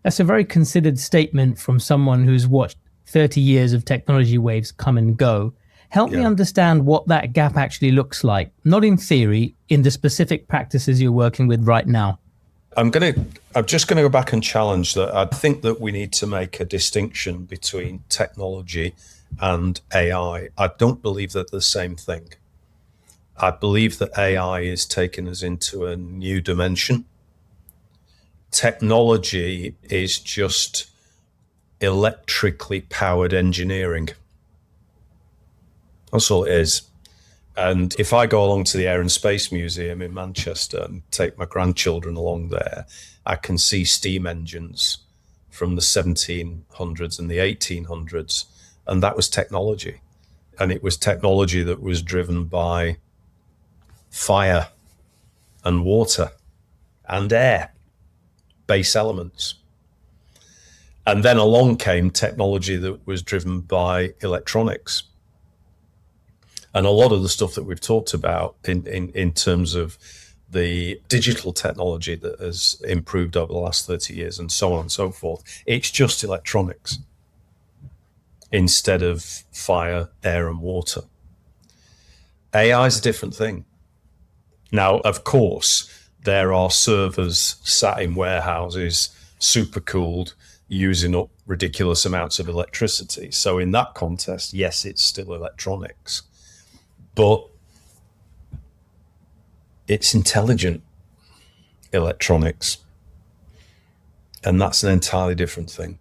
Speaker 1: That's a very considered statement from someone who's watched 30 years of technology waves come and go. Help me understand what that gap actually looks like, not in theory, in the specific practices you're working with right now.
Speaker 2: I'm just going to go back and challenge that. I think that we need to make a distinction between technology and AI. I don't believe that they're the same thing. I believe that AI is taking us into a new dimension. Technology is just electrically powered engineering. That's all it is. And if I go along to the Air and Space Museum in Manchester and take my grandchildren along there, I can see steam engines from the 1700s and the 1800s. And that was technology. And it was technology that was driven by fire and water and air, base elements. And then along came technology that was driven by electronics. And a lot of the stuff that we've talked about in terms of the digital technology that has improved over the last 30 years and so on and so forth, it's just electronics instead of fire, air and water. AI is a different thing. Now, of course, there are servers sat in warehouses, super cooled, using up ridiculous amounts of electricity. So in that context, yes, it's still electronics, but it's intelligent electronics. And that's an entirely different thing.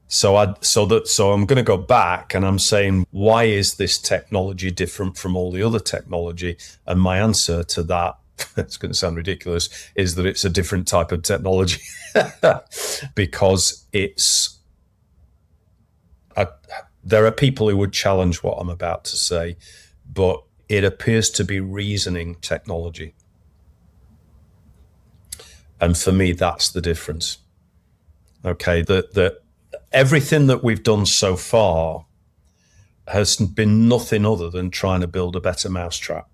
Speaker 2: So I'm going to go back and I'm saying, why is this technology different from all the other technology? And my answer to that, it's going to sound ridiculous, is that it's a different type of technology because there are people who would challenge what I'm about to say, but it appears to be reasoning technology. And for me, that's the difference. Okay, everything that we've done so far has been nothing other than trying to build a better mousetrap.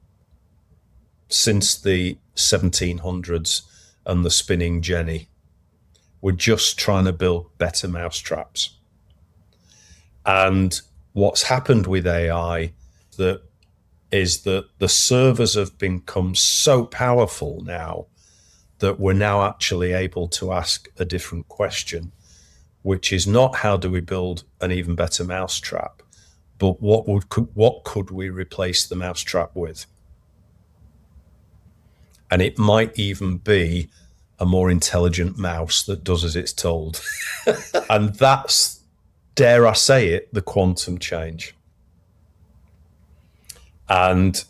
Speaker 2: Since the 1700s and the spinning jenny, we're just trying to build better mousetraps. And what's happened with AI is that the servers have become so powerful now that we're now actually able to ask a different question, which is not how do we build an even better mousetrap, but what could we replace the mousetrap with? And it might even be a more intelligent mouse that does as it's told. And that's, dare I say it, the quantum change. And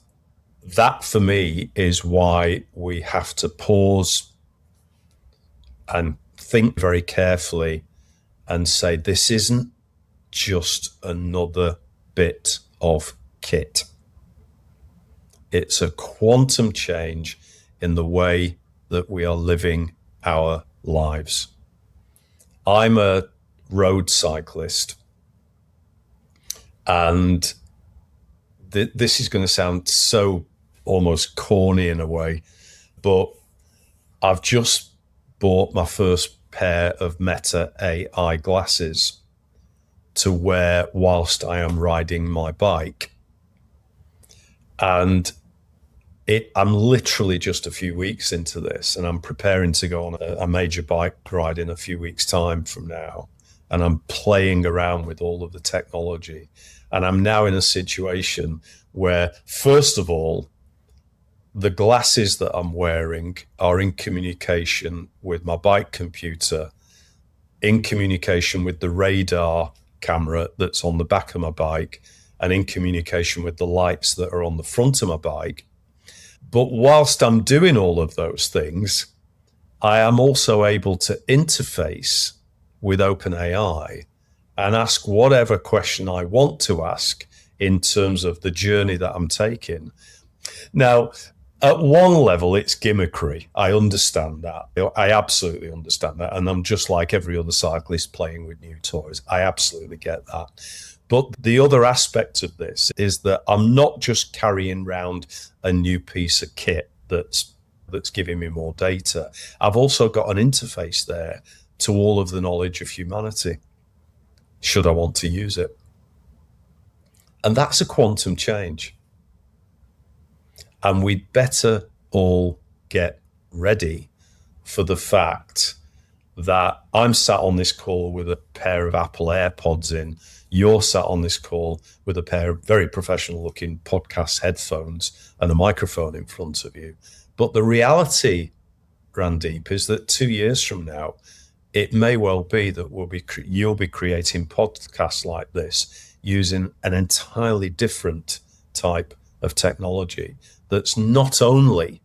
Speaker 2: that for me is why we have to pause and think very carefully and say, this isn't just another bit of kit. It's a quantum change in the way that we are living our lives. I'm a road cyclist, and this is going to sound so almost corny in a way, but I've just bought my first pair of Meta AI glasses to wear whilst I am riding my bike. And I'm literally just a few weeks into this, and I'm preparing to go on a major bike ride in a few weeks' time from now. And I'm playing around with all of the technology. And I'm now in a situation where, first of all, the glasses that I'm wearing are in communication with my bike computer, in communication with the radar camera that's on the back of my bike, and in communication with the lights that are on the front of my bike. But whilst I'm doing all of those things, I am also able to interface with OpenAI and ask whatever question I want to ask in terms of the journey that I'm taking. Now, at one level, it's gimmickry. I understand that. I absolutely understand that. And I'm just like every other cyclist playing with new toys. I absolutely get that. But the other aspect of this is that I'm not just carrying around a new piece of kit that's giving me more data. I've also got an interface there to all of the knowledge of humanity, should I want to use it. And that's a quantum change. And we'd better all get ready for the fact that I'm sat on this call with a pair of Apple AirPods in. You're sat on this call with a pair of very professional looking podcast headphones and a microphone in front of you. But the reality, Randeep, is that 2 years from now, it may well be that you'll be creating podcasts like this using an entirely different type of technology that's not only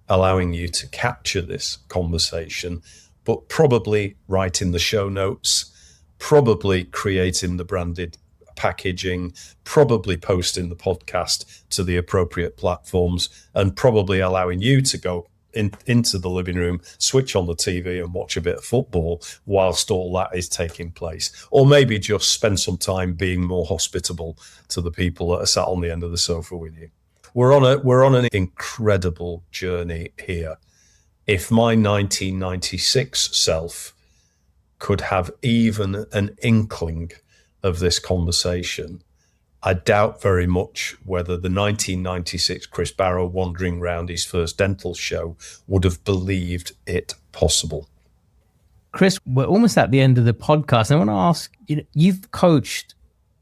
Speaker 2: allowing you to capture this conversation, but probably writing the show notes, probably creating the branded packaging, probably posting the podcast to the appropriate platforms, and probably allowing you to go into the living room, switch on the TV and watch a bit of football whilst all that is taking place. Or maybe just spend some time being more hospitable to the people that are sat on the end of the sofa with you. We're on an incredible journey here. If my 1996 self could have even an inkling of this conversation, I doubt very much whether the 1996 Chris Barrow wandering around his first dental show would have believed it possible.
Speaker 1: Chris, we're almost at the end of the podcast. I want to ask, you've coached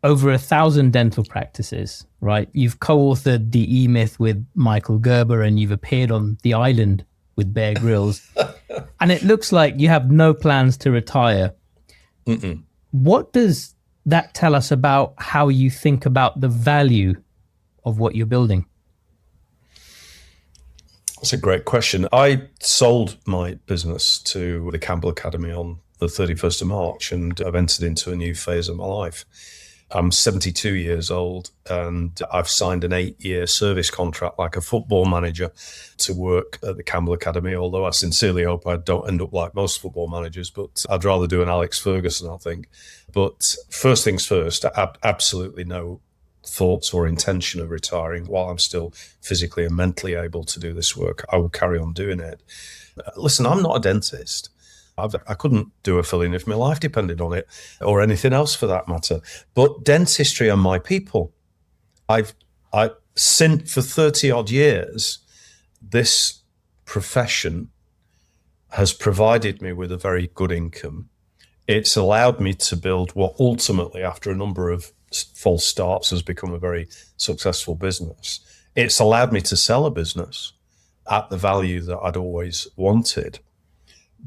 Speaker 1: over 1,000 dental practices, right? You've co-authored The E-Myth with Michael Gerber, and you've appeared on The Island with Bear Grylls. And it looks like you have no plans to retire.
Speaker 2: Mm-mm.
Speaker 1: What does that tell us about how you think about the value of what you're building?
Speaker 2: That's a great question. I sold my business to the Campbell Academy on the 31st of March, and I've entered into a new phase of my life. I'm 72 years old, and I've signed an 8-year service contract like a football manager to work at the Campbell Academy, although I sincerely hope I don't end up like most football managers, but I'd rather do an Alex Ferguson, I think. But first things first, I have absolutely no thoughts or intention of retiring while I'm still physically and mentally able to do this work. I will carry on doing it. Listen, I'm not a dentist. I couldn't do a filling if my life depended on it, or anything else for that matter. But dentistry are my people. I've since for 30 odd years, this profession has provided me with a very good income. It's allowed me to build what ultimately, after a number of false starts, has become a very successful business. It's allowed me to sell a business at the value that I'd always wanted.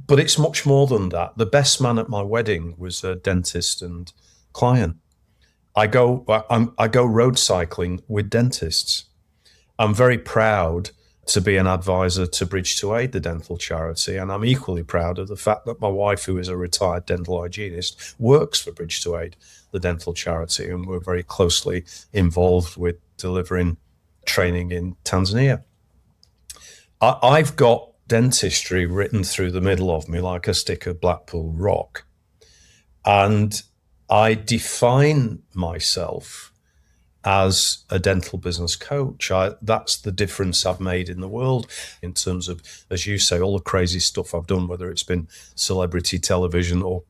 Speaker 2: But it's much more than that. The best man at my wedding was a dentist and client. I go road cycling with dentists. I'm very proud to be an advisor to Bridge to Aid, the dental charity, and I'm equally proud of the fact that my wife, who is a retired dental hygienist, works for Bridge to Aid, the dental charity, and we're very closely involved with delivering training in Tanzania. I've got dentistry written through the middle of me like a stick of Blackpool rock. And I define myself as a dental business coach. That's the difference I've made in the world in terms of, as you say, all the crazy stuff I've done, whether it's been celebrity television or,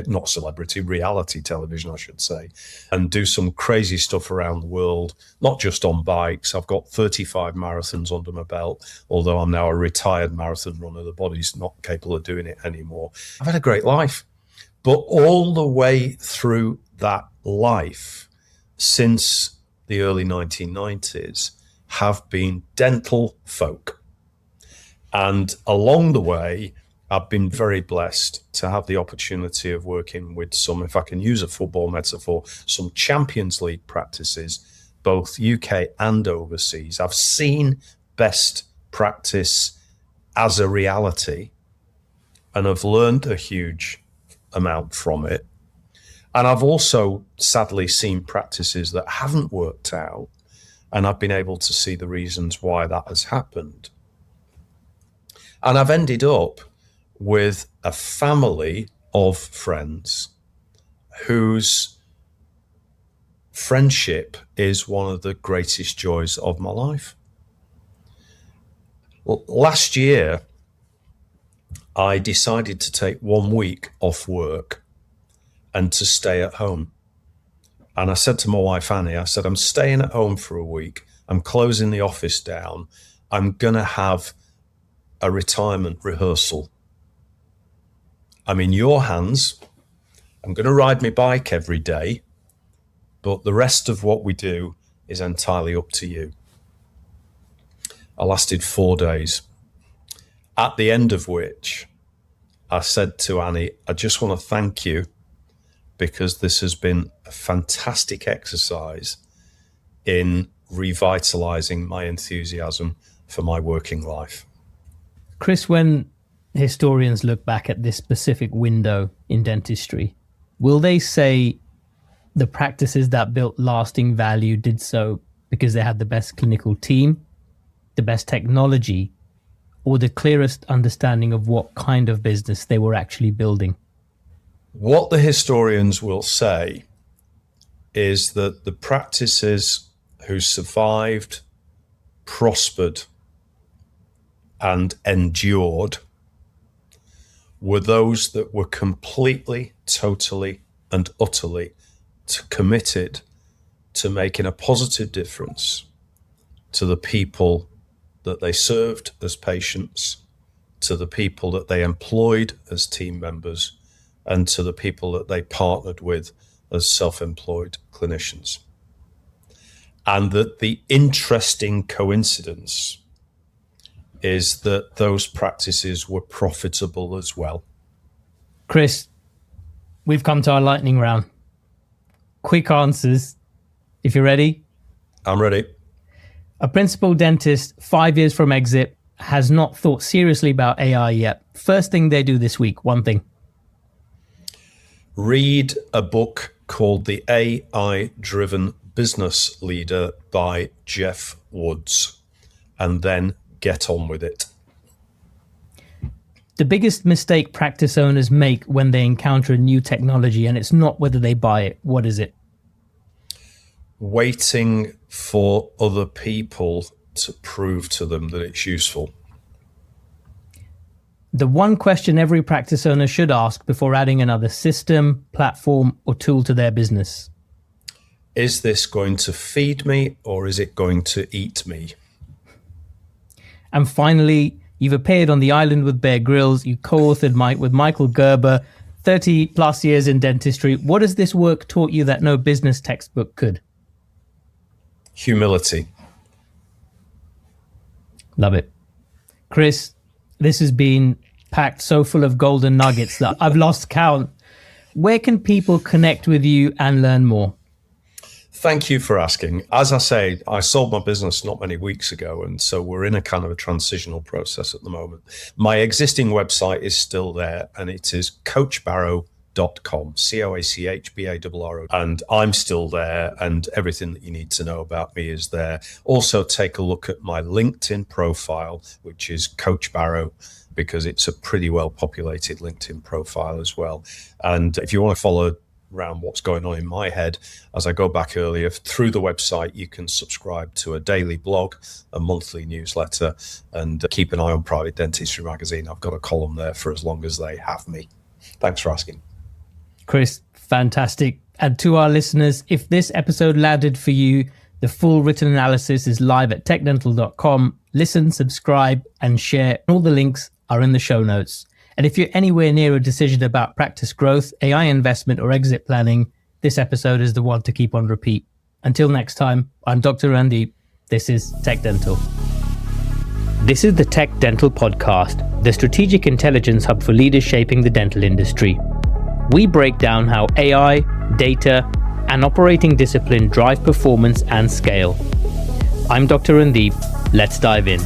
Speaker 2: not celebrity, reality television, I should say, and do some crazy stuff around the world, not just on bikes. I've got 35 marathons under my belt, although I'm now a retired marathon runner. The body's not capable of doing it anymore. I've had a great life. But all the way through that life, since the early 1990s, have been dental folk. And along the way, I've been very blessed to have the opportunity of working with some, if I can use a football metaphor, some Champions League practices, both UK and overseas. I've seen best practice as a reality, and I've learned a huge amount from it. And I've also sadly seen practices that haven't worked out, and I've been able to see the reasons why that has happened. And I've ended up with a family of friends whose friendship is one of the greatest joys of my life. Well, last year, I decided to take 1 week off work and to stay at home. And I said to my wife, Annie, I said, I'm staying at home for a week. I'm closing the office down. I'm going to have a retirement rehearsal. I'm in your hands. I'm going to ride my bike every day, but the rest of what we do is entirely up to you. I lasted 4 days, at the end of which I said to Annie, I just want to thank you, because this has been a fantastic exercise in revitalizing my enthusiasm for my working life.
Speaker 1: Chris, when historians look back at this specific window in dentistry, will they say the practices that built lasting value did so because they had the best clinical team, the best technology, or the clearest understanding of what kind of business they were actually building?
Speaker 2: What the historians will say is that the practices who survived, prospered, and endured were those that were completely, totally, and utterly committed to making a positive difference to the people that they served as patients, to the people that they employed as team members, and to the people that they partnered with as self-employed clinicians. And that the interesting coincidence is that those practices were profitable as well.
Speaker 1: Chris, we've come to our lightning round. Quick answers, if you're ready.
Speaker 2: I'm ready.
Speaker 1: A principal dentist 5 years from exit has not thought seriously about AI yet. First thing they do this week, one thing.
Speaker 2: Read a book called The AI-Driven Business Leader by Jeff Woods, and then get on with it.
Speaker 1: The biggest mistake practice owners make when they encounter a new technology, and it's not whether they buy it, what is it?
Speaker 2: Waiting for other people to prove to them that it's useful.
Speaker 1: The one question every practice owner should ask before adding another system, platform, or tool to their business.
Speaker 2: Is this going to feed me or is it going to eat me?
Speaker 1: And finally, you've appeared on The Island with Bear Grylls. You co-authored with Michael Gerber, 30 plus years in dentistry. What has this work taught you that no business textbook could?
Speaker 2: Humility.
Speaker 1: Love it. Chris, this has been packed so full of golden nuggets that I've lost count. Where can people connect with you and learn more?
Speaker 2: Thank you for asking. As I say, I sold my business not many weeks ago, and so we're in a kind of a transitional process at the moment. My existing website is still there, and it is coachbarrow.com, COACHBARRO, and I'm still there, and everything that you need to know about me is there. Also, take a look at my LinkedIn profile, which is Coach Barrow, because it's a pretty well populated LinkedIn profile as well. And if you want to follow around what's going on in my head as I go back earlier, through the website you can subscribe to a daily blog, a monthly newsletter, and keep an eye on Private Dentistry magazine. I've got a column there for as long as they have me. Thanks for asking.
Speaker 1: Chris, fantastic. And to our listeners, if this episode landed for you, the full written analysis is live at techdental.com. Listen, subscribe, and share. All the links are in the show notes. And if you're anywhere near a decision about practice growth, AI investment, or exit planning, this episode is the one to keep on repeat. Until next time, I'm Dr. Randeep. This is TechDental. This is the TechDental podcast, the strategic intelligence hub for leaders shaping the dental industry. We break down how AI, data, and operating discipline drive performance and scale. I'm Dr. Randeep. Let's dive in.